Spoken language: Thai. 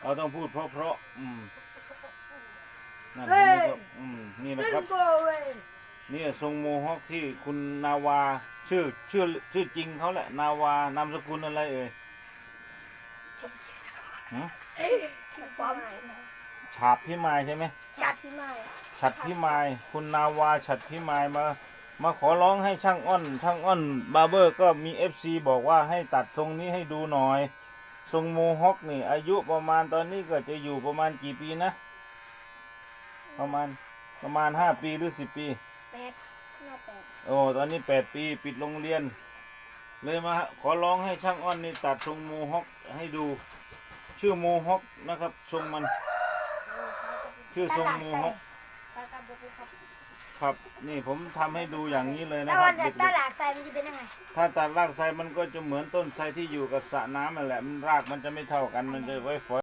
เราต้องพูดเพราะนั่น เฮ้ย นี่นะครับ นี่ทรงโมฮอคที่คุณนาวาชื่อจริงเขาแหละนาวานามสกุลอะไรเอ่ยฉาบพิมายใช่ไหม จัดพี่ไม้ ฉัดพิมายคุณนาวาฉัดพิมายมาขอร้องให้ช่างอ้อนบาร์เบอร์ก็มี FC บอกว่าให้ตัดทรงนี้ให้ดูหน่อยทรงโมฮอคนี่อายุประมาณตอนนี้ก็จะอยู่ประมาณกี่ปีนะประมาณ5 ปีหรือ10 ปี 8 โอ้ตอนนี้8 ปีปิดโรงเรียน เลยมาขอร้องให้ช่างอ้อนนี่ตัดทรงโมฮอคให้ดู ชื่อโมฮอคนะครับทรงมันชื่อทรงโมฮอคครับนี่ผมทำให้ดูอย่างนี้เลยนะ แล้ว ครั วั บ น เด็ ถ้าก ห ๆ ลากใส่มันจะเป็นยังไง ถ้าตัดรากไทรมันก็จะเหมือนต้นไทรที่อยู่กับสระน้ำนั่นแหละมันรากมันจะไม่เท่ากันมันจะไว้ฝอย